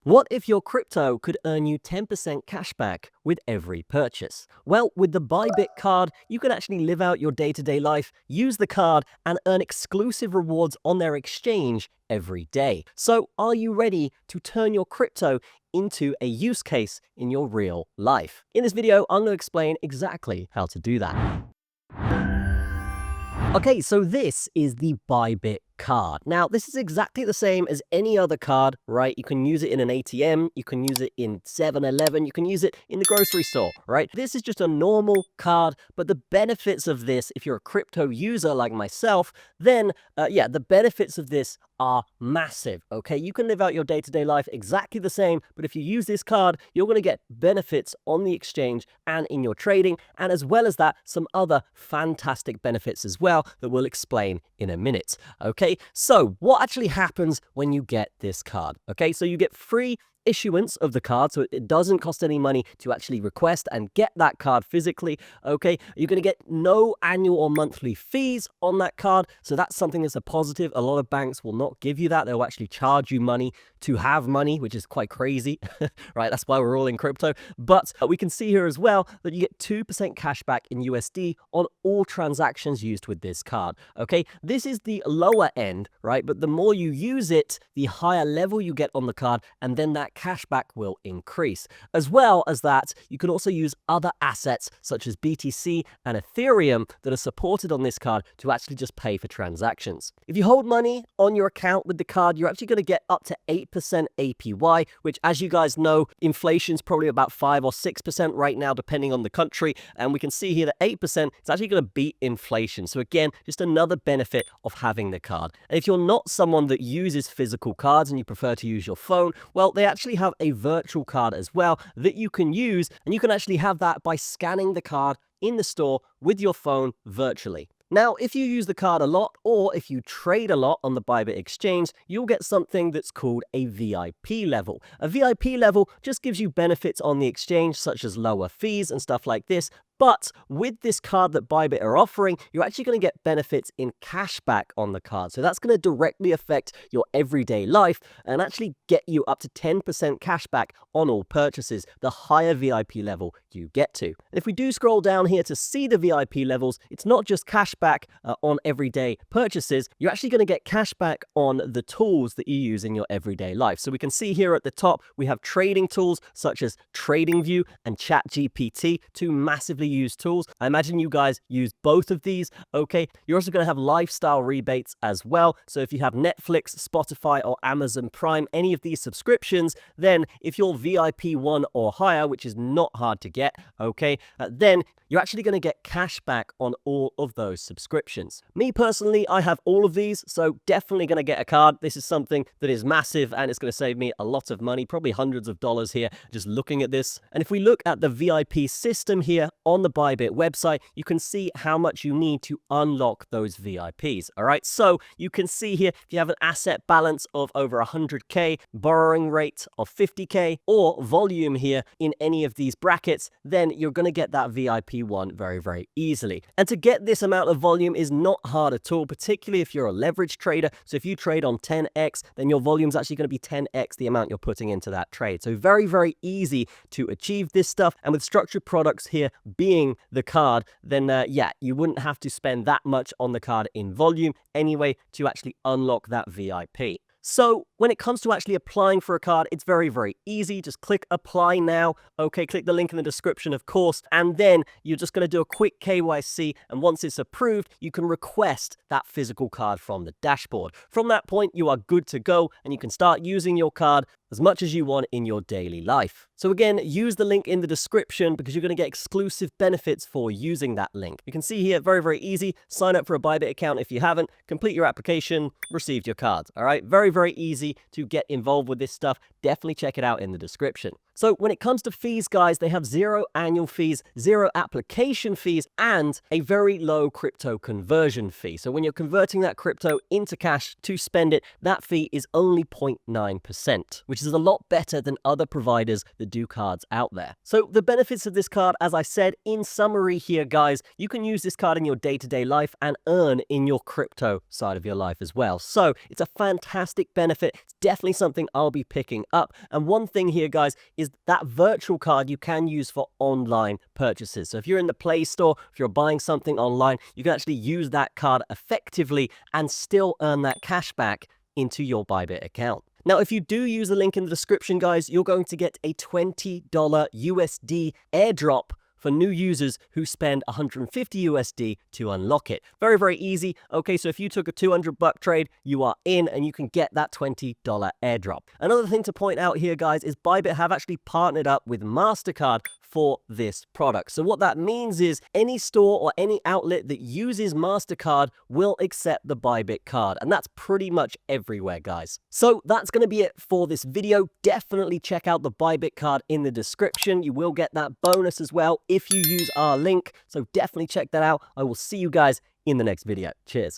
What if your crypto could earn you 10% cashback with every purchase? Well, with the Bybit card, you can actually live out your day-to-day life, use the card, and earn exclusive rewards on their exchange every day. So, are you ready to turn your crypto into a use case in your real life? In this video, I'm going to explain exactly how to do that. Okay, so this is the Bybit card. Now, this is exactly the same as any other card, right? You can use it in an ATM, you can use it in 7-Eleven, you can use it in the grocery store, right? This is just a normal card, but the benefits of this, if you're a crypto user like myself, then the benefits of this are massive, okay? You can live out your day-to-day life exactly the same, but if you use this card, you're going to get benefits on the exchange and in your trading, and as well as that, some other fantastic benefits as well that we'll explain in a minute, okay? So what actually happens when you get this card? Okay, so you get free issuance of the card, so it doesn't cost any money to actually request and get that card physically. Okay, you're going to get no annual or monthly fees on that card, so that's something that's a positive. A lot of banks will not give you that. They'll actually charge you money to have money, which is quite crazy, right? That's why we're all in crypto. But we can see here as well that you get 2% cash back in USD on all transactions used with this card. Okay, this is the lower end, right? But the more you use it, the higher level you get on the card, and then that cashback will increase. As well as that, you can also use other assets such as BTC and Ethereum that are supported on this card to actually just pay for transactions. If you hold money on your account with the card, you're actually going to get up to 8% APY, which, as you guys know, inflation's probably about 5 or 6% right now, depending on the country. And we can see here that 8% is actually going to beat inflation. So again, just another benefit of having the card. And if you're not someone that uses physical cards and you prefer to use your phone, well, they actually have a virtual card as well that you can use, and you can actually have that by scanning the card in the store with your phone virtually. Now, if you use the card a lot, or if you trade a lot on the Bybit exchange, you'll get something that's called a VIP level. A VIP level just gives you benefits on the exchange, such as lower fees and stuff like this. But with this card that Bybit are offering, you're actually going to get benefits in cashback on the card. So that's going to directly affect your everyday life and actually get you up to 10% cashback on all purchases, the higher VIP level you get to. And if we do scroll down here to see the VIP levels, it's not just cashback on everyday purchases. You're actually going to get cashback on the tools that you use in your everyday life. So we can see here at the top, we have trading tools such as TradingView and ChatGPT, two massively used tools. I imagine you guys use both of these, okay? You're also going to have lifestyle rebates as well. So if you have Netflix, Spotify, or Amazon Prime, any of these subscriptions, then if you're VIP 1 or higher, which is not hard to get, okay, then you're actually going to get cash back on all of those subscriptions. Me personally, I have all of these, so definitely going to get a card. This is something that is massive and it's going to save me a lot of money, probably hundreds of dollars here just looking at this. And if we look at the VIP system here on the Bybit website, you can see how much you need to unlock those VIPs. All right, so you can see here if you have an asset balance of over 100K, borrowing rate of 50K, or volume here in any of these brackets, then you're going to get that VIP one very, very easily. And to get this amount of volume is not hard at all, particularly if you're a leverage trader. So if you trade on 10x, then your volume is actually going to be 10x the amount you're putting into that trade. So very, very easy to achieve this stuff. And with structured products here being the card, then you wouldn't have to spend that much on the card in volume anyway to actually unlock that VIP. So when it comes to actually applying for a card, it's very, very easy. Just click apply now. Okay, click the link in the description, of course, and then you're just going to do a quick KYC. And once it's approved, you can request that physical card from the dashboard. From that point, you are good to go and you can start using your card as much as you want in your daily life. So again, use the link in the description because you're going to get exclusive benefits for using that link. You can see here, very, very easy. Sign up for a Bybit account if you haven't. Complete your application, received your cards. All right, very, very easy to get involved with this stuff. Definitely check it out in the description. So when it comes to fees, guys, they have 0 annual fees, 0 application fees, and a very low crypto conversion fee. So when you're converting that crypto into cash to spend it, that fee is only 0.9%, which is a lot better than other providers that do cards out there. So the benefits of this card, as I said, in summary here, guys, you can use this card in your day-to-day life and earn in your crypto side of your life as well. So it's a fantastic benefit. It's definitely something I'll be picking up. And one thing here, guys, is that virtual card you can use for online purchases. So if you're in the Play Store, if you're buying something online, you can actually use that card effectively and still earn that cash back into your Bybit account. Now, if you do use the link in the description, guys, you're going to get a $20 USD airdrop for new users who spend 150 USD to unlock it. Very, very easy. Okay, so if you took a $200 trade, you are in and you can get that $20 airdrop. Another thing to point out here, guys, is Bybit have actually partnered up with MasterCard for this product. So what that means is any store or any outlet that uses MasterCard will accept the Bybit card. And that's pretty much everywhere, guys. So that's going to be it for this video. Definitely check out the Bybit card in the description. You will get that bonus as well if you use our link. So definitely check that out. I will see you guys in the next video. Cheers.